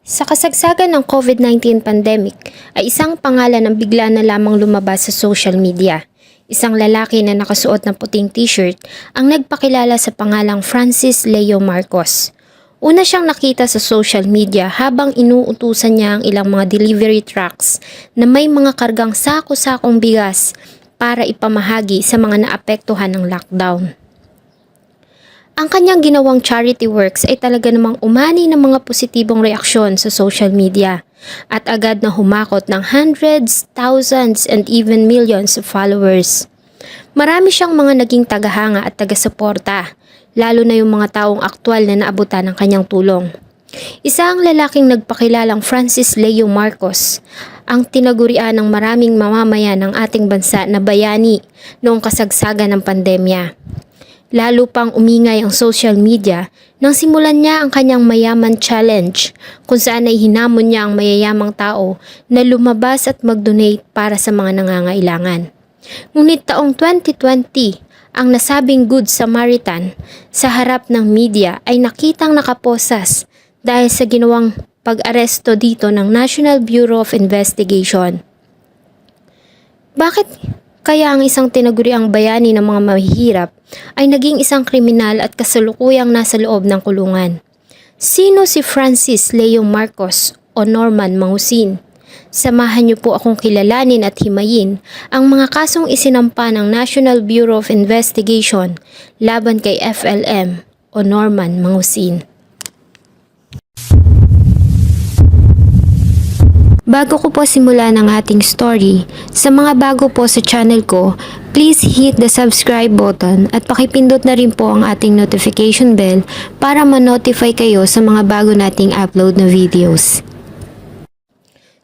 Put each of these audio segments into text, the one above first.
Sa kasagsagan ng COVID-19 pandemic ay isang pangalan ang bigla na lamang lumabas sa social media. Isang lalaki na nakasuot ng puting t-shirt ang nagpakilala sa pangalang Francis Leo Marcos. Una siyang nakita sa social media habang inuutusan niya ang ilang mga delivery trucks na may mga kargang sako-sakong bigas para ipamahagi sa mga naapektuhan ng lockdown. Ang kanyang ginawang charity works ay talaga namang umani ng mga positibong reaksyon sa social media at agad na humakot ng hundreds, thousands, and even millions of followers. Marami siyang mga naging tagahanga at taga-suporta, lalo na yung mga taong aktwal na naabutan ng kanyang tulong. Isa ang lalaking nagpakilalang Francis Leo Marcos, ang tinagurian ng maraming mamamayan ng ating bansa na bayani noong kasagsagan ng pandemya. Lalo pang umingay ang social media nang simulan niya ang kanyang Mayaman Challenge kung saan ay hinamon niya ang mayayamang tao na lumabas at mag-donate para sa mga nangangailangan. Ngunit taong 2020, ang nasabing Good Samaritan sa harap ng media ay nakitang nakaposas dahil sa ginawang pag-aresto dito ng National Bureau of Investigation. Bakit kaya ang isang tinaguriang bayani ng mga mahihirap ay naging isang kriminal at kasalukuyang nasa loob ng kulungan? Sino si Francis Leo Marcos o Norman Mangusin? Samahan niyo po akong kilalanin at himayin ang mga kasong isinampa ng National Bureau of Investigation laban kay FLM o Norman Mangusin. Bago ko po simulan ang ating story, sa mga bago po sa channel ko, please hit the subscribe button at pakipindot na rin po ang ating notification bell para ma-notify kayo sa mga bago nating upload na videos.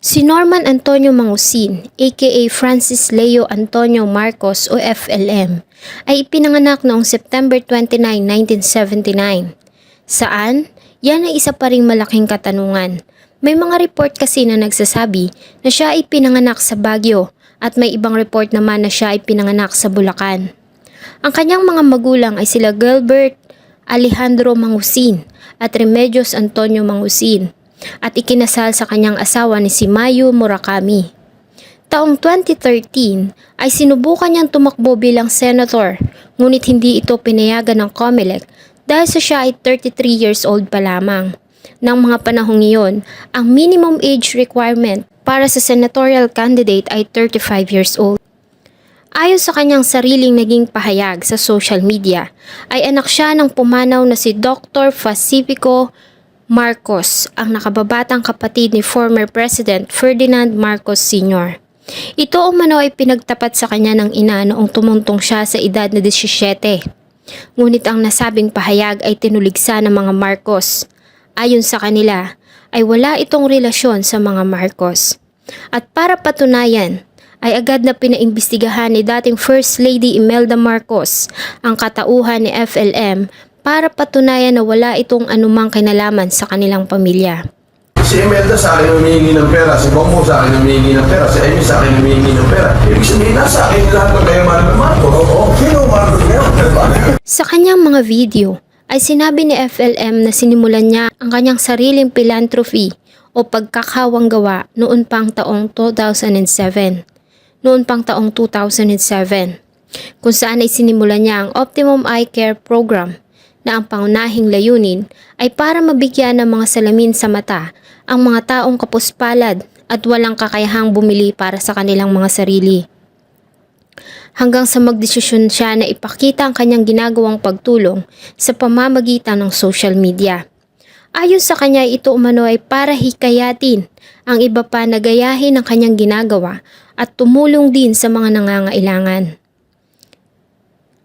Si Norman Antonio Mangusin, aka Francis Leo Antonio Marcos o FLM, ay ipinanganak noong September 29, 1979. Saan? Yan ay isa pa ring malaking katanungan. May mga report kasi na nagsasabi na siya ay pinanganak sa Baguio at may ibang report naman na siya ay pinanganak sa Bulacan. Ang kanyang mga magulang ay sila Gilbert Alejandro Mangusin at Remedios Antonio Mangusin at ikinasal sa kanyang asawa ni si Mayu Murakami. Taong 2013 ay sinubukan niyang tumakbo bilang senator ngunit hindi ito pinayagan ng COMELEC dahil sa siya ay 33 years old pa lamang. Ng mga panahong iyon, ang minimum age requirement para sa senatorial candidate ay 35 years old. Ayon sa kanyang sariling naging pahayag sa social media, ay anak siya ng pumanaw na si Dr. Pacifico Marcos, ang nakababatang kapatid ni former President Ferdinand Marcos Sr. Ito umano ay pinagtapat sa kanya ng ina noong tumuntong siya sa edad na 17. Ngunit ang nasabing pahayag ay tinuligsa ng mga Marcos. Ayon sa kanila, ay wala itong relasyon sa mga Marcos. At para patunayan, ay agad na pinaimbestigahan ni dating First Lady Imelda Marcos ang katauhan ni FLM para patunayan na wala itong anumang kinalaman sa kanilang pamilya. Si Imelda sa akin humihingi ng pera, si Bongo sa akin humihingi ng pera, si Amy sa akin humihingi ng pera. Ibig sabihin nasa akin lahat ng kayamanan ng Marcos. Oo, sino Marcos ngayon? Sa kanyang mga video, ay sinabi ni FLM na sinimulan niya ang kanyang sariling philanthropy o pagkakawang gawa noon pang taong 2007. Kung saan ay sinimulan niya ang Optimum Eye Care Program na ang pangunahing layunin ay para mabigyan ng mga salamin sa mata ang mga taong kapuspalad at walang kakayahang bumili para sa kanilang mga sarili. Hanggang sa magdesisyon siya na ipakita ang kanyang ginagawang pagtulong sa pamamagitan ng social media. Ayon sa kanya, ito umano ay para hikayatin ang iba pa na gayahin ang kanyang ginagawa at tumulong din sa mga nangangailangan.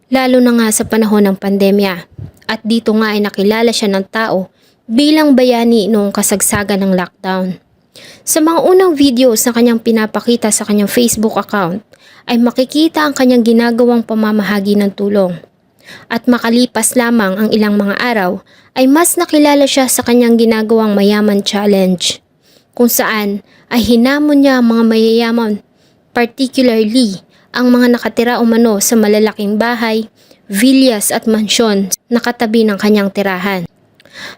Lalo na nga sa panahon ng pandemya, at dito nga ay nakilala siya ng tao bilang bayani noong kasagsagan ng lockdown. Sa mga unang videos na kanyang pinapakita sa kanyang Facebook account, ay makikita ang kanyang ginagawang pamamahagi ng tulong. At makalipas lamang ang ilang mga araw, ay mas nakilala siya sa kanyang ginagawang Mayaman Challenge, kung saan ay hinamon niya ang mga mayayaman, particularly ang mga nakatira umano sa malalaking bahay, villas at mansyon na katabi ng kanyang tirahan.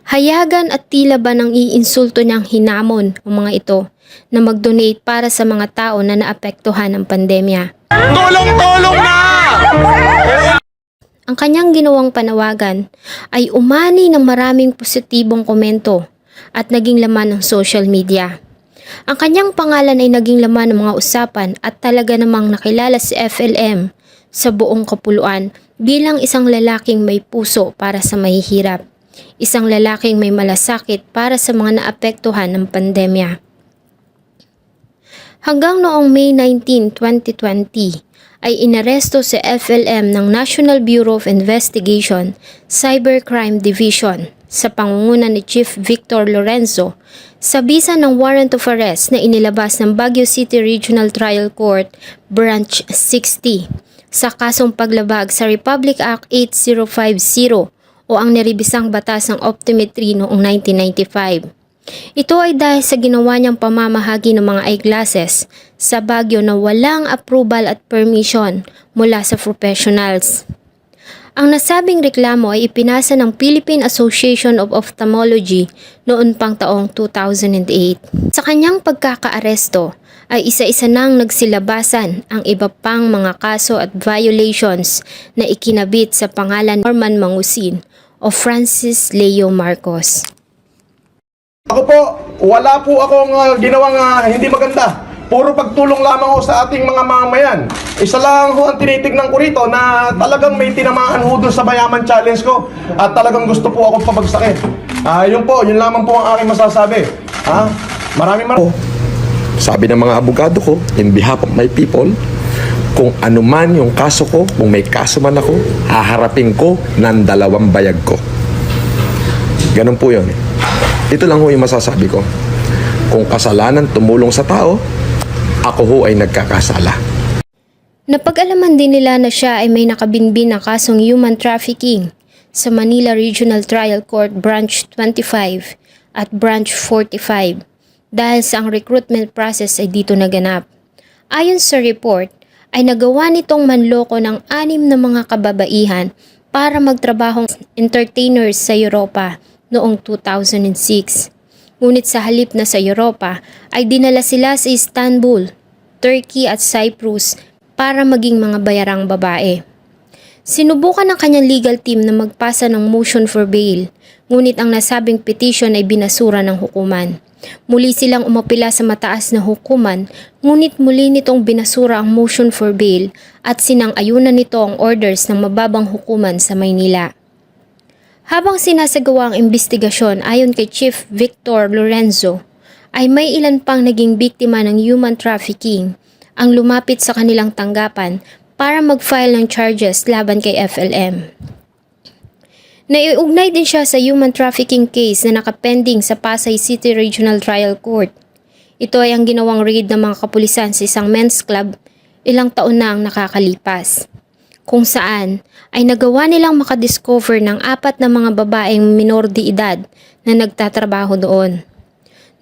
Hayagan at tila ba nang iinsulto niyang hinamon ang mga ito na mag-donate para sa mga tao na naapektuhan ng pandemya. Tulong-tulong na! Ang kanyang ginawang panawagan ay umani ng maraming positibong komento at naging laman ng social media. Ang kanyang pangalan ay naging laman ng mga usapan at talaga namang nakilala si FLM sa buong kapuluan bilang isang lalaking may puso para sa mahihirap. Isang lalaking may malasakit para sa mga naapektuhan ng pandemya. Hanggang noong May 19, 2020 ay inaresto si FLM ng National Bureau of Investigation Cybercrime Division sa pangunguna ni Chief Victor Lorenzo sa bisa ng warrant of arrest na inilabas ng Baguio City Regional Trial Court Branch 60 sa kasong paglabag sa Republic Act 8050 o ang niribisang batas ng optometry noong 1995. Ito ay dahil sa ginawa niyang pamamahagi ng mga eyeglasses sa Baguio na walang approval at permission mula sa professionals. Ang nasabing reklamo ay ipinasa ng Philippine Association of Ophthalmology noon pang taong 2008. Sa kanyang pagkakaaresto ay isa-isa nang nagsilabasan ang iba pang mga kaso at violations na ikinabit sa pangalan Norman Mangusin o Francis Leo Marcos. Ako po, wala po akong ginawang hindi maganda. Puro pagtulong lamang ho sa ating mga mamamayan. Isa lang ho ang tinitignan ko rito na talagang may tinamaan ho doon sa Mayaman Challenge ko. At talagang gusto po akong pabagsakin. Yun lamang po ang aking masasabi. Maraming. Sabi ng mga abogado ko, in behalf of my people, kung ano man yung kaso ko, kung may kaso man ako, haharapin ko ng 2 bayag ko. Ganun po yun. Ito lang ho yung masasabi ko. Kung kasalanan tumulong sa tao, ako ho ay nagkakasala. Napag-alaman din nila na siya ay may nakabinbin na kasong human trafficking sa Manila Regional Trial Court Branch 25 at Branch 45 dahil sa ang recruitment process ay dito naganap. Ayon sa report, ay nagawa nitong manloko ng 6 na mga kababaihan para magtrabahong entertainers sa Europa noong 2006. Ngunit sa halip na sa Europa ay dinala sila sa Istanbul, Turkey at Cyprus para maging mga bayarang babae. Sinubukan ng kanyang legal team na magpasa ng motion for bail, ngunit ang nasabing petition ay binasura ng hukuman. Muli silang umapila sa mataas na hukuman, ngunit muli nitong binasura ang motion for bail at sinang-ayunan nito ang orders ng mababang hukuman sa Maynila. Habang sinasagawa ang investigasyon ayon kay Chief Victor Lorenzo, ay may ilan pang naging biktima ng human trafficking ang lumapit sa kanilang tanggapan para mag-file ng charges laban kay FLM. Naiugnay din siya sa human trafficking case na nakapending sa Pasay City Regional Trial Court. Ito ay ang ginawang raid ng mga kapulisan sa isang men's club ilang taon na ang nakakalipas, kung saan ay nagawa nilang makadiscover ng 4 na mga babaeng minor de edad na nagtatrabaho doon.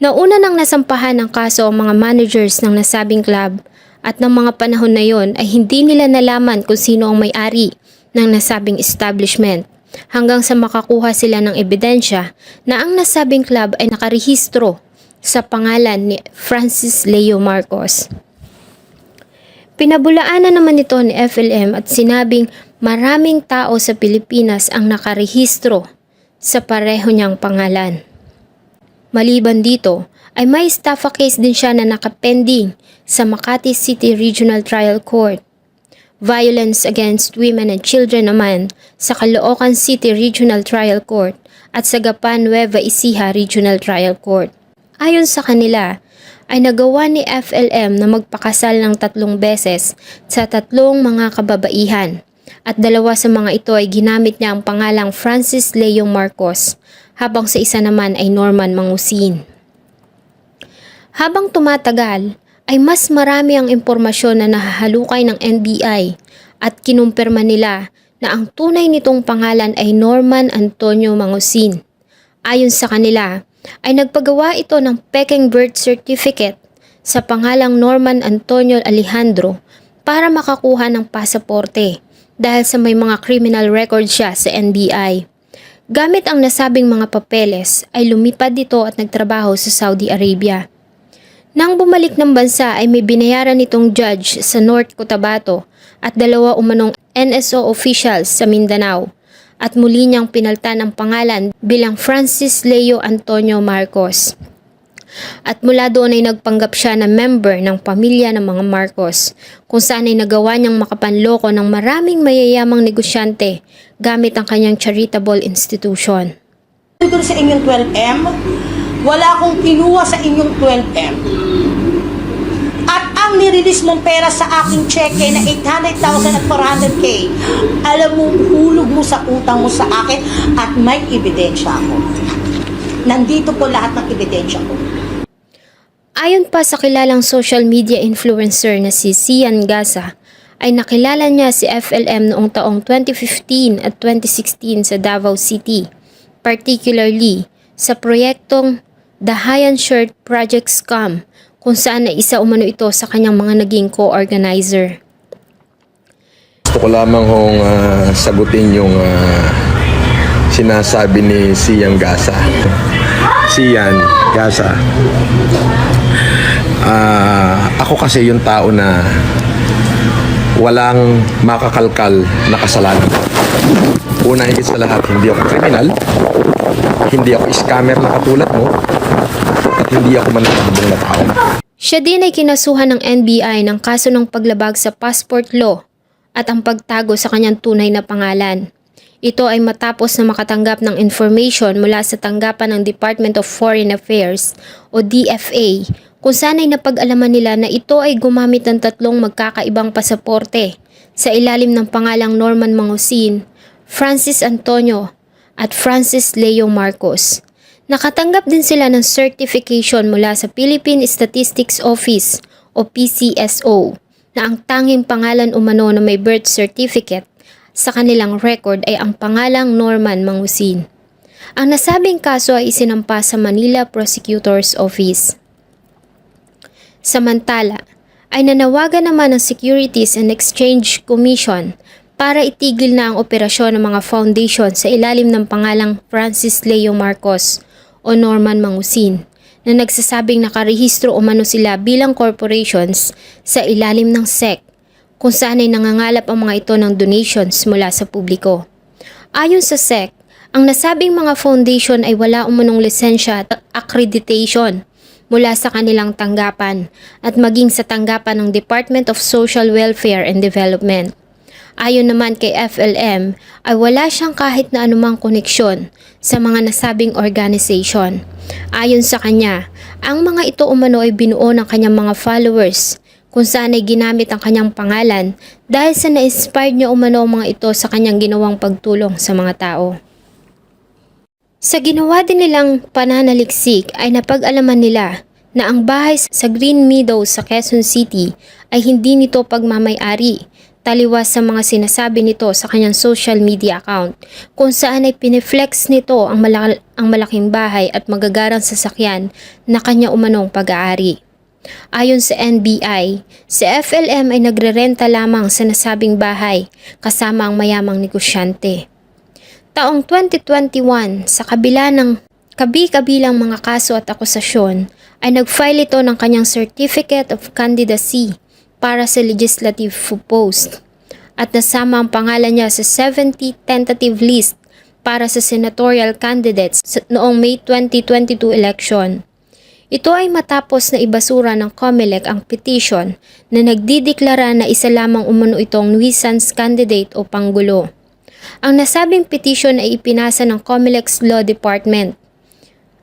Nauna nang nasampahan ng kaso ang mga managers ng nasabing club at ng mga panahon na yon ay hindi nila nalaman kung sino ang may-ari ng nasabing establishment hanggang sa makakuha sila ng ebidensya na ang nasabing club ay nakarehistro sa pangalan ni Francis Leo Marcos. Pinabulaanan naman ito ni FLM at sinabing maraming tao sa Pilipinas ang nakarehistro sa pareho niyang pangalan. Maliban dito, ay may estafa case din siya na nakapending sa Makati City Regional Trial Court. Violence against women and children naman sa Caloocan City Regional Trial Court at sa Gapan Nueva Ecija Regional Trial Court. Ayon sa kanila, ay nagawa ni FLM na magpakasal ng 3 beses sa 3 mga kababaihan at 2 sa mga ito ay ginamit niya ang pangalang Francis Leo Marcos habang sa isa naman ay Norman Mangusin. Habang tumatagal ay mas marami ang impormasyon na nahahalukay ng NBI at kinumpirma nila na ang tunay nitong pangalan ay Norman Antonio Mangusin. Ayon sa kanila, ay nagpagawa ito ng peking birth certificate sa pangalang Norman Antonio Alejandro para makakuha ng pasaporte dahil sa may mga criminal record siya sa NBI. Gamit ang nasabing mga papeles ay lumipad dito at nagtrabaho sa Saudi Arabia. Nang bumalik ng bansa ay may binayaran nitong judge sa North Cotabato at 2 umanong NSO officials sa Mindanao at muli niyang pinaltan ang pangalan bilang Francis Leo Antonio Marcos. At mula doon ay nagpanggap siya na member ng pamilya ng mga Marcos, kung saan ay nagawa niyang makapanloko ng maraming mayayamang negosyante gamit ang kanyang charitable institution. Doon sa inyong 12M, wala akong kinuha sa inyong 12M. At ang nirelease mong pera sa aking cheque na 800,000 at 400K, alam mo, hulog mo sa utang mo sa akin at may ebidensya ako. Nandito po lahat ng ebidensya ko. Ayon pa sa kilalang social media influencer na si Sian Gaza, ay nakilala niya si FLM noong taong 2015 at 2016 sa Davao City, particularly sa proyektong The Hyan Shirt Project Scam, kung saan na isa umano ito sa kanyang mga naging co-organizer. Gusto ko lamang hong sagutin yung sinasabi ni Sian Gaza. Sian Gaza. Ako kasi yung tao na walang makakalkal na kasalanan. Una higit sa lahat, hindi ako kriminal, hindi ako scammer na katulad mo, at hindi ako mananambong na tao. Siya din ay kinasuhan ng NBI ng kaso ng paglabag sa passport law at ang pagtago sa kanyang tunay na pangalan. Ito ay matapos na makatanggap ng information mula sa tanggapan ng Department of Foreign Affairs o DFA, kung saan ay napag-alaman nila na ito ay gumamit ng 3 magkakaibang pasaporte sa ilalim ng pangalang Norman Mangusin, Francis Antonio at Francis Leo Marcos. Nakatanggap din sila ng certification mula sa Philippine Statistics Office o PCSO na ang tanging pangalan umano na may birth certificate sa kanilang record ay ang pangalang Norman Mangusin. Ang nasabing kaso ay isinampa sa Manila Prosecutor's Office. Samantala, ay nanawagan naman ng Securities and Exchange Commission para itigil na ang operasyon ng mga foundation sa ilalim ng pangalang Francis Leo Marcos o Norman Mangusin na nagsasabing nakarehistro umano sila bilang corporations sa ilalim ng SEC, kung saan ay nangangalap ang mga ito ng donations mula sa publiko. Ayon sa SEC, ang nasabing mga foundation ay wala umanong lisensya at accreditation mula sa kanilang tanggapan at maging sa tanggapan ng Department of Social Welfare and Development. Ayon naman kay FLM ay wala siyang kahit na anumang koneksyon sa mga nasabing organization. Ayon sa kanya, ang mga ito umano ay binuo ng kanyang mga followers kung saan ay ginamit ang kanyang pangalan dahil sa na-inspired niya umano ang mga ito sa kanyang ginawang pagtulong sa mga tao. Sa ginawa din nilang pananaliksik ay napag-alaman nila na ang bahay sa Green Meadows sa Quezon City ay hindi nito pagmamay-ari, taliwas sa mga sinasabi nito sa kanyang social media account, kung saan ay pineflex nito ang malaking bahay at magagarang sasakyan na kanya umanong pag-aari. Ayon sa NBI, si FLM ay nagrerenta lamang sa nasabing bahay kasama ang mayamang negosyante. Taong 2021, sa kabila ng kabi-kabilang mga kaso at akusasyon, ay nag-file ito ng kanyang Certificate of Candidacy para sa legislative post at nasama ang pangalan niya sa 70 tentative list para sa senatorial candidates noong May 2022 election. Ito ay matapos na ibasura ng COMELEC ang petition na nagdideklara na isa lamang umano itong nuisance candidate o panggulo. Ang nasabing petition ay ipinasa ng COMELEC's Law Department.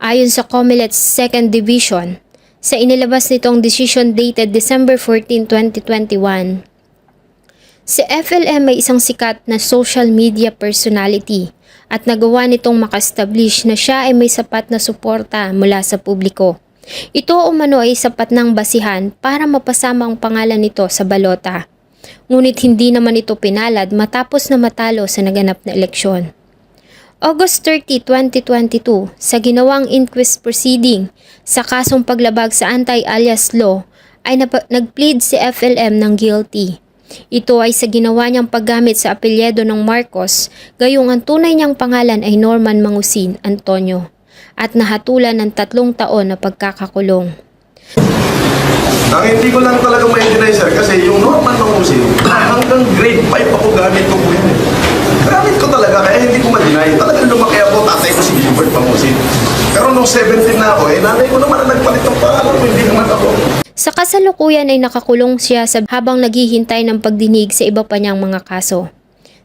Ayon sa COMELEC's 2nd Division, sa inilabas nitong decision dated December 14, 2021. Si FLM ay isang sikat na social media personality at nagawa nitong maka-establish na siya ay may sapat na suporta mula sa publiko. Ito umano ay sapat ng basihan para mapasama ang pangalan nito sa balota. Ngunit hindi naman ito pinalad matapos na matalo sa naganap na eleksyon. August 30, 2022, sa ginawang inquest proceeding sa kasong paglabag sa anti-alias law ay nag-plead si FLM ng guilty. Ito ay sa ginawa niyang paggamit sa apelyido ng Marcos, gayong ang tunay niyang pangalan ay Norman Mangusin Antonio at nahatulan ng 3 taon na pagkakakulong. Ang hindi ko lang talaga ma-deny, sir, kasi yung Norman Mangusin, hanggang grade 5 ako gamit ko po yun. Gamit ko talaga, kaya hindi ko ma-deny. Talagang lumaki ako, tatay ko si Gilbert Mangusin. Pero nung 17 na ako, nanay ko naman ang nagpalit ng pangalan ko, hindi naman ako. Sa kasalukuyan ay nakakulong siya habang naghihintay ng pagdinig sa iba pa niyang mga kaso.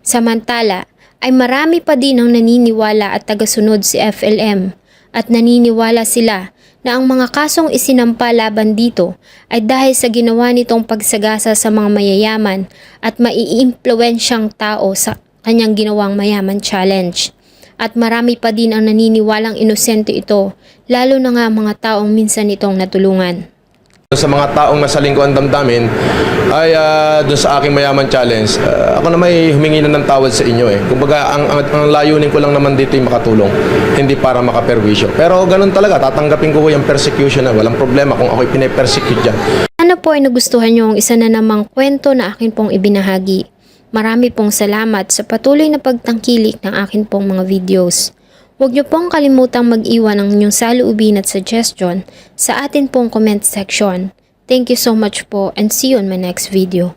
Samantala, ay marami pa din ang naniniwala at tagasunod si FLM at naniniwala sila na ang mga kasong isinampa laban dito ay dahil sa ginawa nitong pagsagasa sa mga mayayaman at maiimpluwensyang tao sa kanyang ginawang Mayaman Challenge. At marami pa din ang naniniwalang inosente ito, lalo na nga mga taong minsan itong natulungan. Sa mga taong nasa lingkuan damdamin ay doon sa aking Mayaman Challenge, ako na may humingi na ng tawad sa inyo eh. Kumbaga, ang layunin ko lang naman dito ay makatulong, hindi para makaperwisyo. Pero ganun talaga, tatanggapin ko yung persecution na walang problema kung ako'y pinapersecute dyan. Sana po ay nagustuhan niyo ang isa na namang kwento na akin pong ibinahagi. Marami pong salamat sa patuloy na pagtangkilik ng akin pong mga videos. Huwag niyo pong kalimutang mag-iwan ng inyong saloobin at suggestion sa atin pong comment section. Thank you so much po and see you on my next video.